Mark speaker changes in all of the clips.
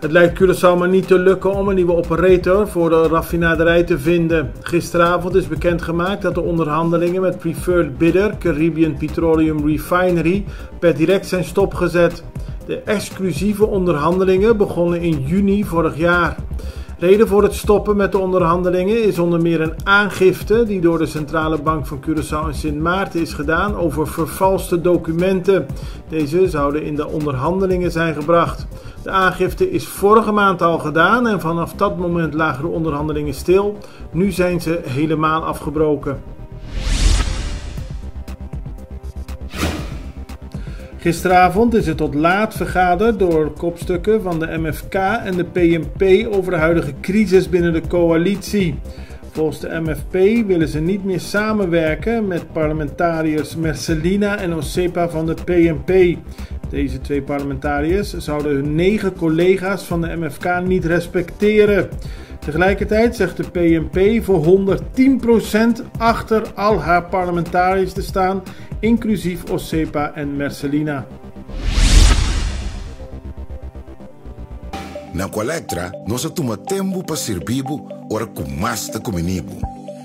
Speaker 1: Het lijkt Curaçao maar niet te lukken om een nieuwe operator voor de raffinaderij te vinden. Gisteravond is bekendgemaakt dat de onderhandelingen met preferred bidder Caribbean Petroleum Refinery per direct zijn stopgezet. De exclusieve onderhandelingen begonnen in juni vorig jaar. Reden voor het stoppen met de onderhandelingen is onder meer een aangifte die door de Centrale Bank van Curaçao en Sint Maarten is gedaan over vervalste documenten. Deze zouden in de onderhandelingen zijn gebracht. De aangifte is vorige maand al gedaan en vanaf dat moment lagen de onderhandelingen stil. Nu zijn ze helemaal afgebroken. Gisteravond is het tot laat vergaderd door kopstukken van de MFK en de PNP over de huidige crisis binnen de coalitie. Volgens de MFP willen ze niet meer samenwerken met parlementariërs Mercelina en Osepa van de PNP. Deze twee parlementariërs zouden hun 9 collega's van de MFK niet respecteren. Tegelijkertijd zegt de PNP voor 110% achter al haar parlementariërs te staan, inclusief Osepa en Mercelina.
Speaker 2: Na Colectra, nós toma tempo para servir ora com mais de comunibo.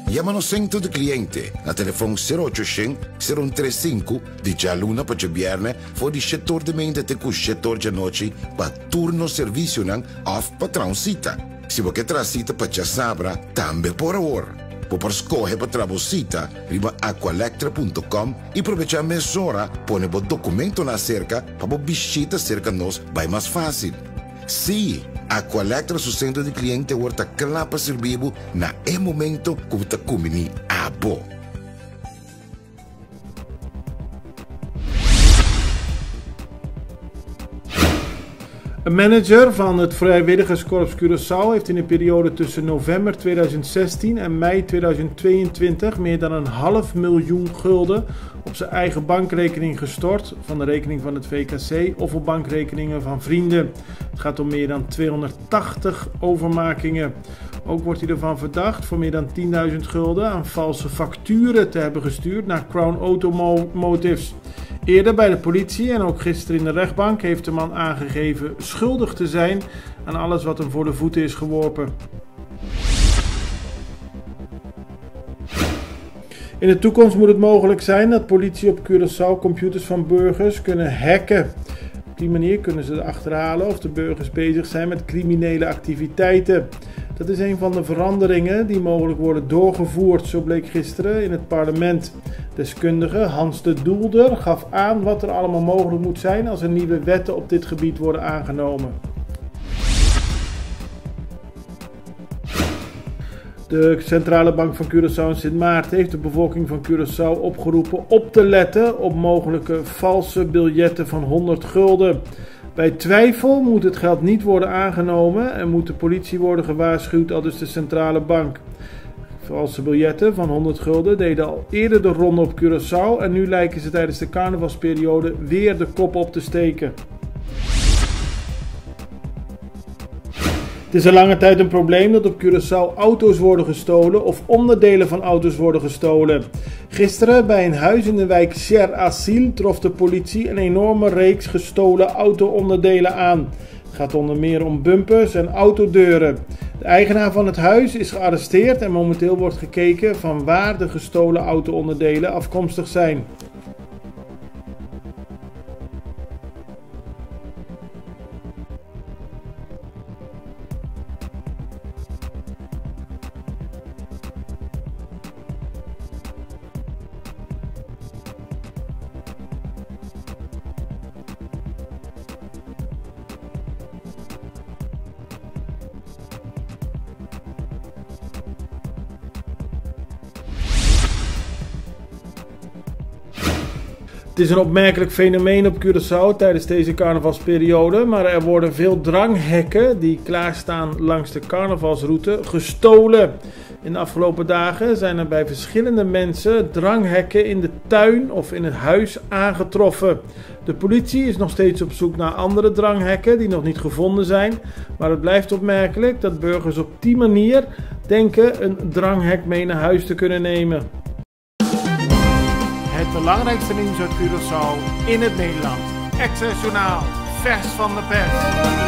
Speaker 2: Llama-nos centro de cliente na telefone 0800-035 de Jaluna para Jabierne voor die setor de mente te com setor de noite para turno serviço nan of patrãozita. Se você transita para Chasabra, também por hora. Por escolher para trabalhar, riba aqualectra.com e aproveitar a mesura, põe o documento na cerca para visita cerca nós vai mais fácil. Sim, Aqualectra, seu centro de cliente, está claro para servir na momento que você come a bo.
Speaker 1: Een manager van het Vrijwilligerskorps Curaçao heeft in de periode tussen november 2016 en mei 2022 meer dan $500.000 gulden op zijn eigen bankrekening gestort, van de rekening van het VKC of op bankrekeningen van vrienden. Het gaat om meer dan 280 overmakingen. Ook wordt hij ervan verdacht voor meer dan $10.000 gulden aan valse facturen te hebben gestuurd naar Crown Automotives. Eerder bij de politie en ook gisteren in de rechtbank heeft de man aangegeven schuldig te zijn aan alles wat hem voor de voeten is geworpen. In de toekomst moet het mogelijk zijn dat politie op Curaçao computers van burgers kunnen hacken. Op die manier kunnen ze achterhalen of de burgers bezig zijn met criminele activiteiten. Dat is een van de veranderingen die mogelijk worden doorgevoerd, zo bleek gisteren in het parlement. Deskundige Hans de Doelder gaf aan wat er allemaal mogelijk moet zijn als er nieuwe wetten op dit gebied worden aangenomen. De Centrale Bank van Curaçao en Sint Maarten heeft de bevolking van Curaçao opgeroepen op te letten op mogelijke valse biljetten van 100 gulden. Bij twijfel moet het geld niet worden aangenomen en moet de politie worden gewaarschuwd, aldus de Centrale Bank. Valse biljetten van 100 gulden deden al eerder de ronde op Curaçao en nu lijken ze tijdens de carnavalsperiode weer de kop op te steken. Het is al lange tijd een probleem dat op Curaçao auto's worden gestolen of onderdelen van auto's worden gestolen. Gisteren bij een huis in de wijk Cher Assil trof de politie een enorme reeks gestolen auto-onderdelen aan. Het gaat onder meer om bumpers en autodeuren. De eigenaar van het huis is gearresteerd en momenteel wordt gekeken van waar de gestolen auto-onderdelen afkomstig zijn. Het is een opmerkelijk fenomeen op Curaçao tijdens deze carnavalsperiode, maar er worden veel dranghekken die klaarstaan langs de carnavalsroute gestolen. In de afgelopen dagen zijn er bij verschillende mensen dranghekken in de tuin of in het huis aangetroffen. De politie is nog steeds op zoek naar andere dranghekken die nog niet gevonden zijn, maar het blijft opmerkelijk dat burgers op die manier denken een dranghek mee naar huis te kunnen nemen. Het belangrijkste nieuws uit Curaçao in het Nederland. Extra Journaal, vers van de pers.